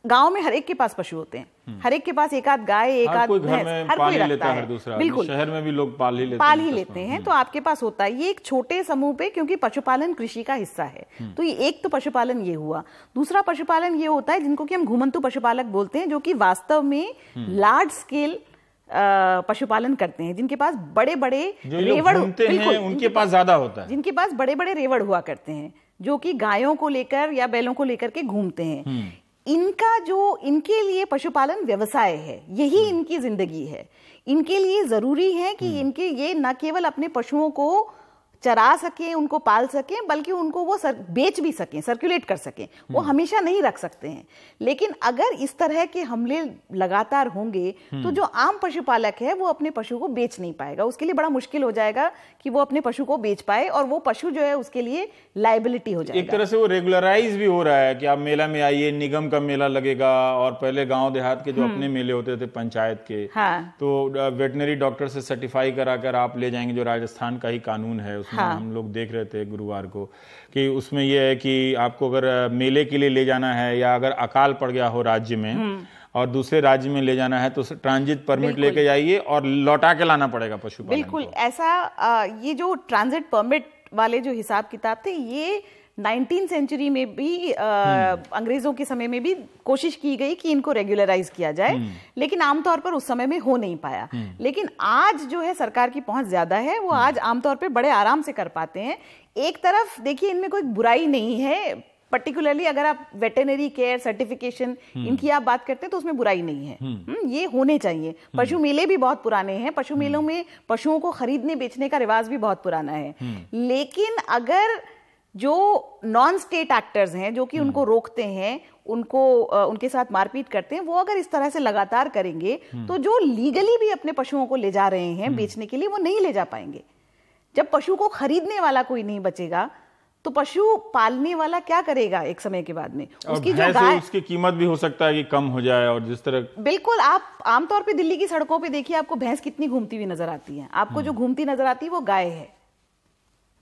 गांव में हर एक के पास पशु होते हैं, हर एक के पास एक आध गाय, एक आध भैंस, हर कोई रखता है। बिल्कुल, शहर में भी लोग पाल ही लेते हैं। तो आपके पास होता है ये एक छोटे समूह पे, क्योंकि पशुपालन कृषि का हिस्सा है। तो ये एक तो पशुपालन ये हुआ। दूसरा पशुपालन ये होता है जिनको कि हम घुमंतु पशुपालक बोलते हैं, जो कि वास्तव में लार्ज स्केल पशुपालन करते हैं, जिनके पास बड़े बड़े रेवड़ हैं, उनके पास ज्यादा होता है, जिनके पास बड़े बड़े रेवड़ हुआ करते हैं, जो कि गायों को लेकर या बैलों को लेकर के घूमते हैं। इनका जो इनके लिए पशुपालन व्यवसाय है, यही इनकी जिंदगी है। इनके लिए जरूरी है कि इनके ये न केवल अपने पशुओं को चरा सकें, उनको पाल सकें, बल्कि उनको वो बेच भी सकें, सर्कुलेट कर सकें। वो हमेशा नहीं रख सकते हैं। लेकिन अगर इस तरह के हमले लगातार होंगे तो जो आम पशुपालक है वो अपने पशु को बेच नहीं पाएगा। उसके लिए बड़ा मुश्किल हो जाएगा कि वो अपने पशु को बेच पाए, और वो पशु जो है उसके लिए लायबिलिटी हो जाएगा। एक तरह से वो रेगुलराइज भी हो रहा है कि आप मेला में आइए, निगम का मेला लगेगा, और पहले गांव देहात के जो अपने मेले होते थे पंचायत के, तो वेटनरी डॉक्टर से सर्टिफाई कराकर आप ले जाएंगे, जो राजस्थान का ही कानून है। हम लोग देख रहे थे गुरुवार को कि उसमें यह है कि आपको अगर मेले के लिए ले जाना है या अगर अकाल पड़ गया हो राज्य में और दूसरे राज्य में ले जाना है तो ट्रांजिट परमिट लेके जाइए और लौटा के लाना पड़ेगा पशुपालन। बिल्कुल ऐसा ये जो ट्रांजिट परमिट वाले जो हिसाब किताब थे ये 19वीं सेंचुरी में भी अंग्रेजों के समय में भी कोशिश की गई कि इनको रेगुलराइज किया जाए, लेकिन आमतौर पर उस समय में हो नहीं पाया। लेकिन आज जो है सरकार की पहुंच ज्यादा है, वो आज आमतौर पर बड़े आराम से कर पाते हैं। एक तरफ देखिए इनमें कोई बुराई नहीं है, पर्टिकुलरली अगर आप वेटेनरी केयर सर्टिफिकेशन इनकी आप बात करते हैं तो उसमें बुराई नहीं है। ये होने चाहिए। पशु मेले भी बहुत पुराने हैं, पशु मेलों में पशुओं को खरीदने बेचने का रिवाज भी बहुत पुराना है। लेकिन अगर जो नॉन स्टेट एक्टर्स हैं जो कि उनको रोकते हैं, उनको उनके साथ मारपीट करते हैं, वो अगर इस तरह से लगातार करेंगे तो जो लीगली भी अपने पशुओं को ले जा रहे हैं बेचने के लिए वो नहीं ले जा पाएंगे। जब पशु को खरीदने वाला कोई नहीं बचेगा तो पशु पालने वाला क्या करेगा एक समय के बाद में? उसकी जो गाय, उसकी कीमत भी हो सकता है कि कम हो जाए। और जिस तरह बिल्कुल आप आमतौर पे दिल्ली की सड़कों पे देखिए, आपको भैंस कितनी घूमती हुई नजर आती है। आपको जो घूमती नजर आती है वो गाय है।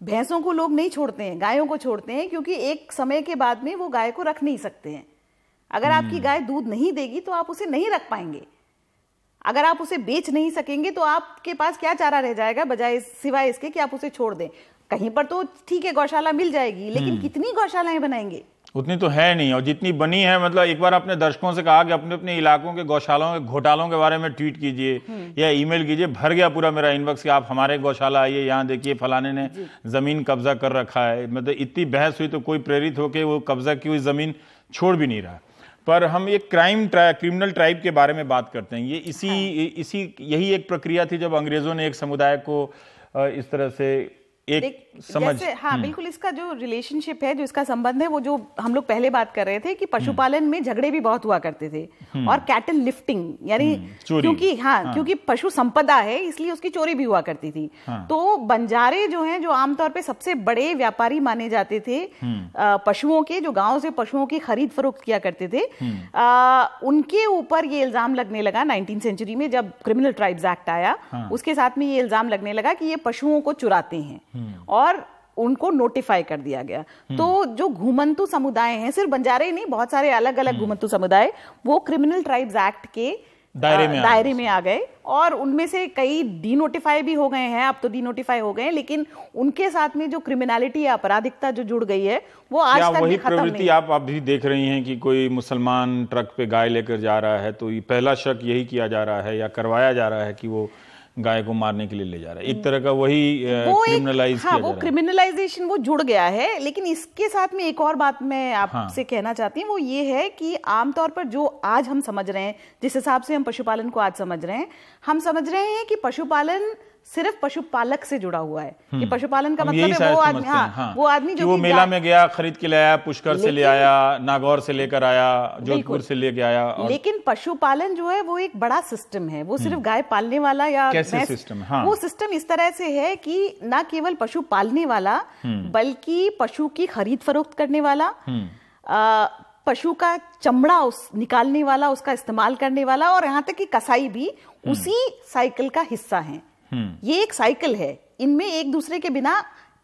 भैंसों को लोग नहीं छोड़ते हैं, गायों को छोड़ते हैं, क्योंकि एक समय के बाद में वो गाय को रख नहीं सकते हैं। अगर आपकी गाय दूध नहीं देगी तो आप उसे नहीं रख पाएंगे। अगर आप उसे बेच नहीं सकेंगे तो आपके पास क्या चारा रह जाएगा बजाय सिवाय इसके कि आप उसे छोड़ दें। कहीं पर तो ठीक है गौशाला मिल जाएगी, लेकिन कितनी गौशालाएं बनाएंगे? उतनी तो है नहीं। और जितनी बनी है, मतलब एक बार अपने दर्शकों से कहा कि अपने अपने इलाकों के गौशालाओं के घोटालों के बारे में ट्वीट कीजिए या ईमेल कीजिए। भर गया पूरा मेरा इनबॉक्स कि आप हमारे गौशाला आइए, यहाँ देखिए फलाने ने जमीन कब्जा कर रखा है। मतलब इतनी बहस हुई तो कोई प्रेरित होकर वो कब्जा की हुई जमीन छोड़ भी नहीं रहा। पर हम एक क्रिमिनल ट्राइब के बारे में बात करते हैं। ये यही एक प्रक्रिया थी जब अंग्रेजों ने एक समुदाय को इस तरह से एक समझ। हाँ बिल्कुल, इसका जो रिलेशनशिप है, जो इसका संबंध है, वो जो हम लोग पहले बात कर रहे थे कि पशुपालन में झगड़े भी बहुत हुआ करते थे और कैटल लिफ्टिंग यानी क्योंकि पशु संपदा है इसलिए उसकी चोरी भी हुआ करती थी। तो बंजारे जो हैं, जो आमतौर पे सबसे बड़े व्यापारी माने जाते थे पशुओं के, जो गांव से पशुओं की खरीद फरोख्त किया करते थे, उनके ऊपर ये इल्जाम लगने लगा 19वीं सेंचुरी में जब क्रिमिनल ट्राइब्स एक्ट आया। उसके साथ में ये इल्जाम लगने लगा कि ये पशुओं को चुराते हैं और उनको नोटिफाई कर दिया गया। तो जो घुमंतु समुदाय हैं, सिर्फ बंजारे नहीं, बहुत सारे अलग अलग घुमंतु समुदाय, वो क्रिमिनल ट्राइब्स एक्ट के दायरे में आ गए, और उनमें से कई डीनोटिफाई भी हो गए हैं, अब तो डीनोटिफाई हो गए हैं, लेकिन उनके साथ में जो क्रिमिनलिटी या आपराधिकता जो जुड़ गई है वो आज तक वही भी खत्म नहीं। प्रवृत्ति आप भी देख रही हैं कि कोई मुसलमान ट्रक पे गाय लेकर जा रहा है तो ये पहला शक यही किया जा रहा है या करवाया जा रहा है कि वो गाय को मारने के लिए ले जा रहा है, एक तरह का वही क्रिमिनलाइज किया जा रहा है। वो क्रिमिनलाइजेशन वो जुड़ गया है। लेकिन इसके साथ में एक और बात मैं आपसे कहना चाहती हूँ, वो ये है कि आमतौर पर जो आज हम समझ रहे हैं, जिस हिसाब से हम पशुपालन को आज समझ रहे हैं, हम समझ रहे हैं कि पशुपालन सिर्फ पशुपालक से जुड़ा हुआ है, कि पशुपालन का मतलब है वो आदमी, वो आदमी जो मेला में गया, खरीद के ले आया, पुष्कर से ले आया, नागौर से लेकर आया, जोधपुर से लेके आया। लेकिन पशुपालन जो है वो एक बड़ा सिस्टम है, वो सिर्फ गाय पालने वाला या कैसे सिस्टम? वो सिस्टम इस तरह से है कि न केवल पशु पालने वाला बल्कि पशु की खरीद फरोख्त करने वाला, पशु का चमड़ा निकालने वाला, उसका इस्तेमाल करने वाला, और यहाँ तक कि कसाई भी उसी साइकिल का हिस्सा है। ये एक साइकिल है, इनमें एक दूसरे के बिना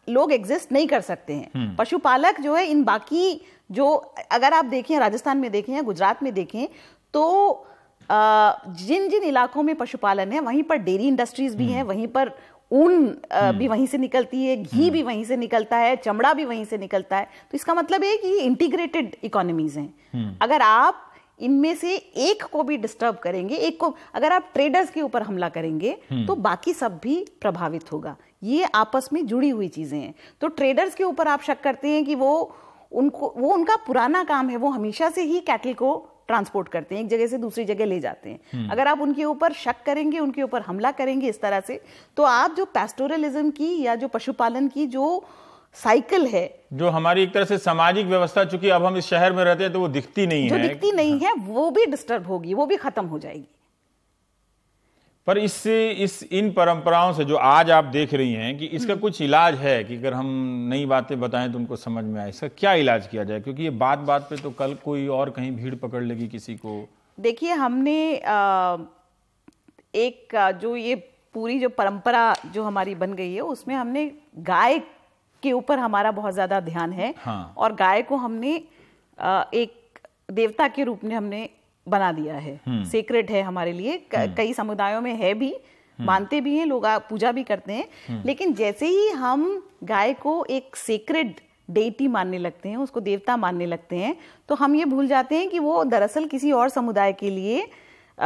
लोग एग्जिस्ट नहीं कर सकते हैं। पशुपालक जो है इन बाकी जो, अगर आप देखें राजस्थान में देखें या गुजरात में देखें, तो जिन जिन इलाकों में पशुपालन है वहीं पर डेयरी इंडस्ट्रीज भी हैं, वहीं पर ऊन भी वहीं से निकलती है, घी भी वहीं से निकलता है, चमड़ा भी वहीं से निकलता है। तो इसका मतलब है कि इंटीग्रेटेड इकोनॉमीज हैं। अगर आप इनमें से एक को भी डिस्टर्ब करेंगे, एक को अगर आप ट्रेडर्स के ऊपर हमला करेंगे तो बाकी सब भी प्रभावित होगा। ये आपस में जुड़ी हुई चीजें हैं। तो ट्रेडर्स के ऊपर आप शक करते हैं कि वो उनका पुराना काम है, वो हमेशा से ही कैटल को ट्रांसपोर्ट करते हैं, एक जगह से दूसरी जगह ले जाते हैं। अगर आप उनके ऊपर शक करेंगे, उनके ऊपर हमला करेंगे इस तरह से, तो आप जो पैस्टोरलिज्म की या जो पशुपालन की जो साइकिल है, जो हमारी एक तरह से सामाजिक व्यवस्था, चूंकि अब हम इस शहर में रहते हैं तो वो दिखती नहीं है, जो दिखती नहीं है वो भी डिस्टर्ब होगी, वो भी खत्म हो जाएगी। पर इन परंपराओं से जो आज आप देख रही हैं कि इसका कुछ इलाज है कि अगर हम नई बातें बताएं तो उनको समझ में आए, इसका क्या इलाज किया जाए? क्योंकि ये बात बात पे तो कल कोई और कहीं भीड़ पकड़ लेगी किसी को। देखिए, हमने एक जो ये पूरी जो परंपरा जो हमारी बन गई है उसमें हमने गाय के ऊपर हमारा बहुत ज्यादा ध्यान है। और गाय को हमने एक देवता के रूप में हमने बना दिया है, सेक्रेट है हमारे लिए। कई समुदायों में है भी, मानते भी हैं लोग, पूजा भी करते हैं। लेकिन जैसे ही हम गाय को एक सेक्रेड डेटी मानने लगते हैं, उसको देवता मानने लगते हैं, तो हम ये भूल जाते हैं कि वो दरअसल किसी और समुदाय के लिए,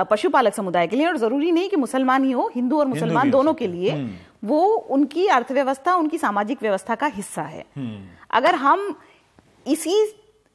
पशुपालक समुदाय के लिए, और जरूरी नहीं कि मुसलमान ही हो, हिंदू और मुसलमान दोनों के लिए वो उनकी अर्थव्यवस्था, उनकी सामाजिक व्यवस्था का हिस्सा है। अगर हम इसी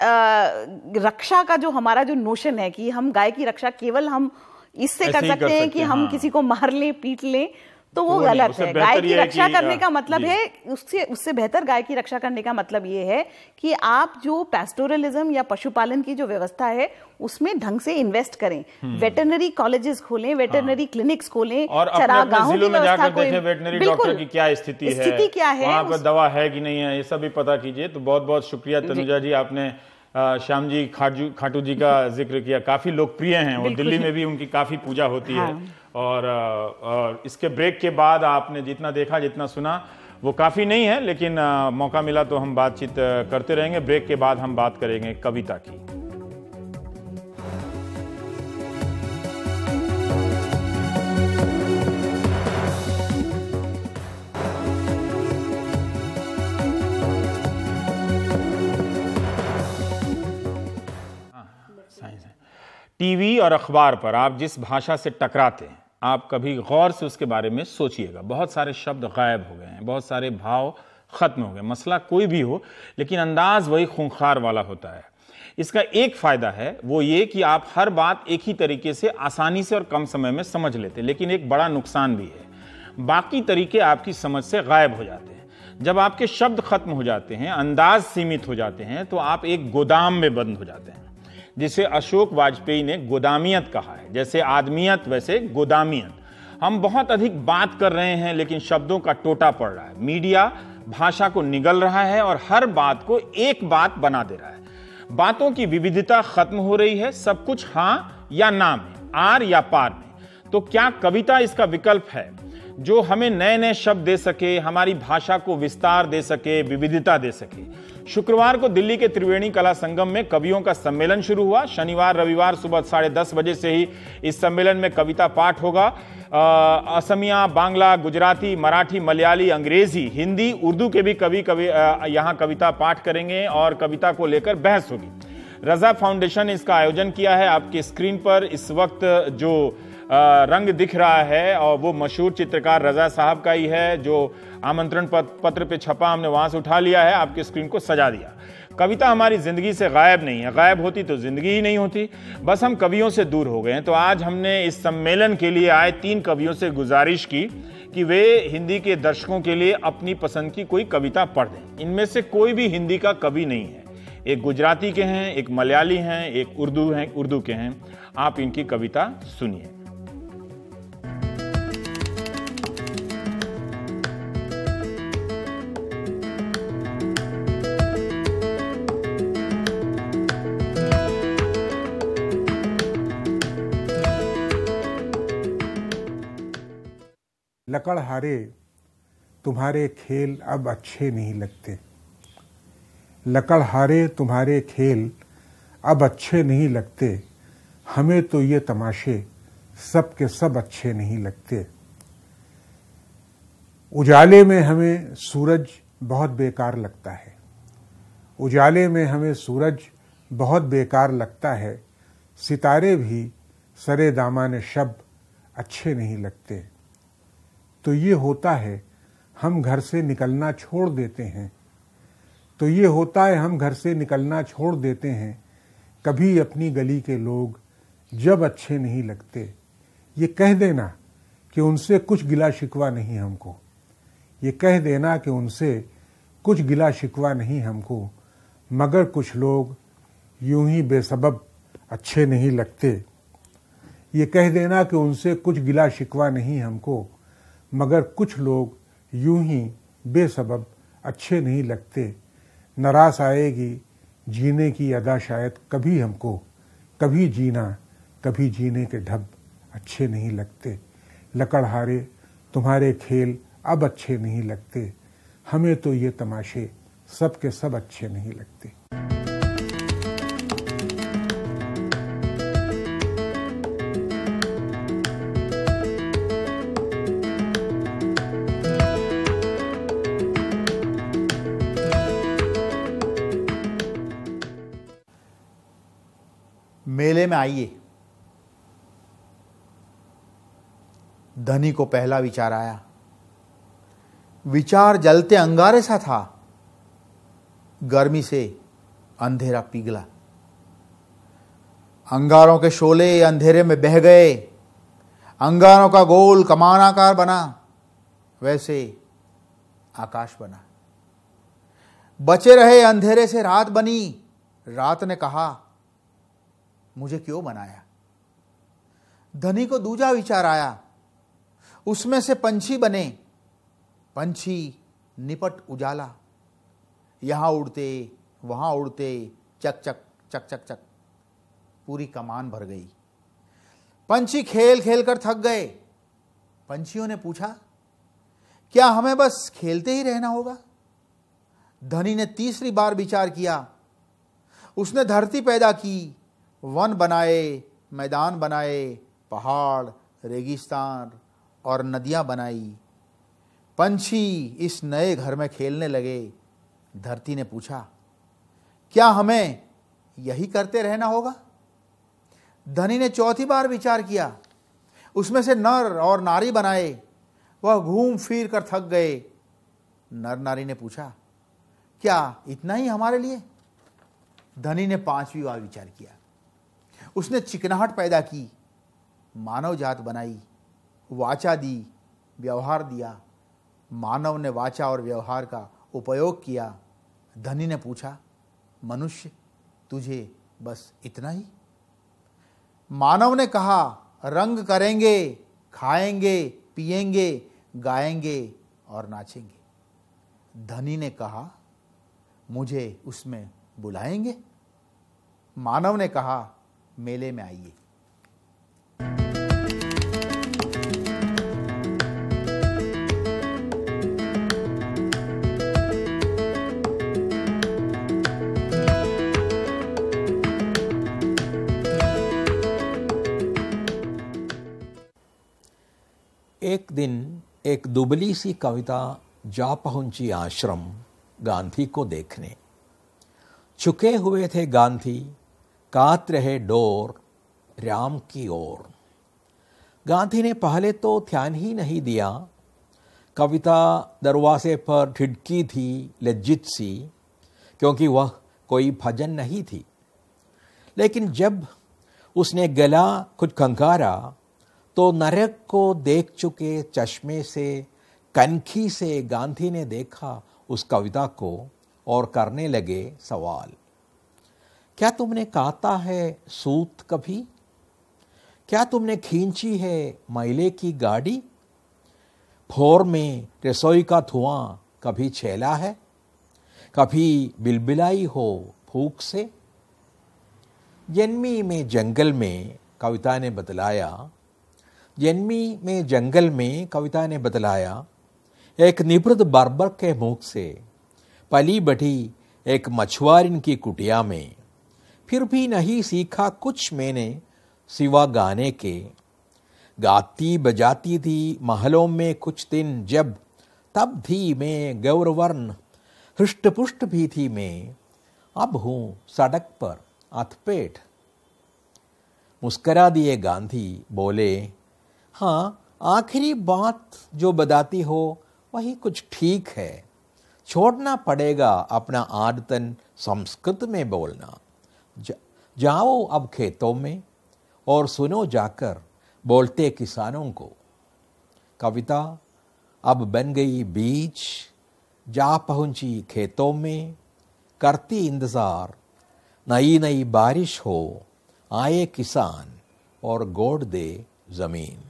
रक्षा का जो हमारा जो नोशन है कि हम गाय की रक्षा केवल हम इससे कर सकते हैं कि हम किसी को मार लें, पीट लें, तो वो गलत है। गाय की रक्षा करने का मतलब है, उससे बेहतर गाय की रक्षा करने का मतलब ये है कि आप जो पैस्टोरलिज्म या पशुपालन की जो व्यवस्था है उसमें ढंग से इन्वेस्ट करें, वेटरनरी कॉलेजेस खोलें, वेटरनरी क्लिनिक्स खोलें, चरागाहों की व्यवस्था को, वेटरनरी डॉक्टर की क्या स्थिति क्या है, वहां पर दवा है कि नहीं है, ये सब भी पता कीजिए। तो बहुत बहुत शुक्रिया तनुजा जी, आपने श्याम जी खाटू जी का जिक्र किया, काफी लोकप्रिय हैं और दिल्ली में भी उनकी काफी पूजा होती है। और इसके ब्रेक के बाद आपने जितना देखा, जितना सुना वो काफी नहीं है, लेकिन मौका मिला तो हम बातचीत करते रहेंगे। ब्रेक के बाद हम बात करेंगे कविता की। टीवी और अखबार पर आप जिस भाषा से टकराते हैं, आप कभी गौर से उसके बारे में सोचिएगा। बहुत सारे शब्द गायब हो गए हैं, बहुत सारे भाव खत्म हो गए। मसला कोई भी हो, लेकिन अंदाज वही खूंखार वाला होता है। इसका एक फायदा है, वो ये कि आप हर बात एक ही तरीके से आसानी से और कम समय में समझ लेते, लेकिन एक बड़ा नुकसान भी है, बाकी तरीके आपकी समझ से गायब हो जाते हैं। जब आपके शब्द खत्म हो जाते हैं, अंदाज सीमित हो जाते हैं, तो आप एक गोदाम में बंद हो जाते हैं, जिसे अशोक वाजपेयी ने गोदामियत कहा है। जैसे आदमियत वैसे गोदामियत। हम बहुत अधिक बात कर रहे हैं लेकिन शब्दों का टोटा पड़ रहा है। मीडिया भाषा को निगल रहा है और हर बात को एक बात बना दे रहा है। बातों की विविधता खत्म हो रही है, सब कुछ हां या ना में, आर या पार में। तो क्या कविता इसका विकल्प है? जो हमें नए नए शब्द दे सके, हमारी भाषा को विस्तार दे सके, विविधता दे सके। शुक्रवार को दिल्ली के त्रिवेणी कला संगम में कवियों का सम्मेलन शुरू हुआ। शनिवार रविवार सुबह 10:30 बजे से ही इस सम्मेलन में कविता पाठ होगा। असमिया, बांग्ला, गुजराती, मराठी, मलयाली, अंग्रेजी, हिंदी, उर्दू के भी कवि यहाँ कविता पाठ करेंगे और कविता को लेकर बहस होगी। रजा फाउंडेशन ने इसका आयोजन किया है। आपकी स्क्रीन पर इस वक्त जो रंग दिख रहा है और वो मशहूर चित्रकार रजा साहब का ही है, जो आमंत्रण पत्र पे छपा, हमने वहां से उठा लिया है, आपकी स्क्रीन को सजा दिया। कविता हमारी जिंदगी से गायब नहीं है, गायब होती तो जिंदगी ही नहीं होती, बस हम कवियों से दूर हो गए हैं। तो आज हमने इस सम्मेलन के लिए आए 3 कवियों से गुजारिश की कि वे हिंदी के दर्शकों के लिए अपनी पसंद की कोई कविता पढ़ दें। इनमें से कोई भी हिंदी का कवि नहीं है, एक गुजराती के हैं, एक मलयाली हैं, एक उर्दू के हैं। आप इनकी कविता सुनिए। लकड़हारे तुम्हारे खेल अब अच्छे नहीं लगते, लकड़हारे तुम्हारे खेल अब अच्छे नहीं लगते, हमें तो ये तमाशे सब के सब अच्छे नहीं लगते। उजाले में हमें सूरज बहुत बेकार लगता है, उजाले में हमें सूरज बहुत बेकार लगता है, सितारे भी सरे दामाने शब अच्छे नहीं लगते। तो ये होता है हम घर से निकलना छोड़ देते हैं, तो ये होता है हम घर से निकलना छोड़ देते हैं, कभी अपनी गली के लोग जब अच्छे नहीं लगते। ये कह देना कि उनसे कुछ गिला शिकवा नहीं हमको, ये कह देना कि उनसे कुछ गिला शिकवा नहीं हमको, मगर कुछ लोग यूं ही बेसबब अच्छे नहीं लगते। ये कह देना कि उनसे कुछ गिला शिकवा नहीं हमको, मगर कुछ लोग यूं ही बेसबब अच्छे नहीं लगते। नरास आएगी जीने की अदा शायद कभी हमको, कभी जीना कभी जीने के ढब अच्छे नहीं लगते। लकड़हारे तुम्हारे खेल अब अच्छे नहीं लगते, हमें तो ये तमाशे सब के सब अच्छे नहीं लगते। मेले में आइए, धनी को पहला विचार आया। विचार जलते अंगारे सा था, गर्मी से अंधेरा पिघला। अंगारों के शोले अंधेरे में बह गए, अंगारों का गोल कमानाकार बना, वैसे आकाश बना। बचे रहे अंधेरे से रात बनी, रात ने कहा मुझे क्यों बनाया। धनी को दूजा विचार आया, उसमें से पंछी बने, पंछी निपट उजाला। यहां उड़ते वहां उड़ते, चक चक चक चक चक, पूरी कमान भर गई। पंछी खेल खेल कर थक गए। पंछियों ने पूछा क्या हमें बस खेलते ही रहना होगा। धनी ने तीसरी बार विचार किया। उसने धरती पैदा की, वन बनाए, मैदान बनाए, पहाड़, रेगिस्तान और नदियां बनाई। पंछी इस नए घर में खेलने लगे। धरती ने पूछा क्या हमें यही करते रहना होगा। धनी ने चौथी बार विचार किया। उसमें से नर और नारी बनाए, वह घूम फिर कर थक गए। नर नारी ने पूछा क्या इतना ही हमारे लिए। धनी ने 5वीं बार विचार किया। उसने चिकनाहट पैदा की, मानव जात बनाई, वाचा दी, व्यवहार दिया। मानव ने वाचा और व्यवहार का उपयोग किया। धनी ने पूछा मनुष्य तुझे बस इतना ही। मानव ने कहा रंग करेंगे, खाएंगे, पिएंगे, गाएंगे और नाचेंगे। धनी ने कहा मुझे उसमें बुलाएंगे। मानव ने कहा मेले में आइए। एक दिन एक दुबली सी कविता जा पहुंची आश्रम गांधी को देखने। चुके हुए थे गांधी, कात रहे डोर राम की ओर। गांधी ने पहले तो ध्यान ही नहीं दिया। कविता दरवाजे पर ठिठकी थी लज्जित सी, क्योंकि वह कोई भजन नहीं थी। लेकिन जब उसने गला कुछ खंगारा तो नरक को देख चुके चश्मे से, कनखी से गांधी ने देखा उस कविता को और करने लगे सवाल। क्या तुमने काता है सूत कभी? क्या तुमने खींची है मैले की गाड़ी? भोर में रसोई का धुआं कभी छेला है? कभी बिलबिलाई हो भूख से? जन्मी में जंगल में कविता ने बतलाया, जन्मी में जंगल में कविता ने बतलाया, एक निवृत्त बर्बर के मुख से, पली बढ़ी एक मछुआरिन की कुटिया में। फिर भी नहीं सीखा कुछ मैंने सिवा गाने के। गाती बजाती थी महलों में कुछ दिन जब, तब थी मैं गौरवर्ण, हृष्टपुष्ट भी थी मैं। अब हूँ सड़क पर अथपेट। मुस्करा दिए गांधी, बोले, हाँ आखिरी बात जो बताती हो वही कुछ ठीक है। छोड़ना पड़ेगा अपना आदतन संस्कृत में बोलना। जाओ अब खेतों में और सुनो जाकर बोलते किसानों को। कविता अब बन गई बीज, जा पहुंची खेतों में, करती इंतजार नई नई बारिश हो, आए किसान और गोड़ दे जमीन।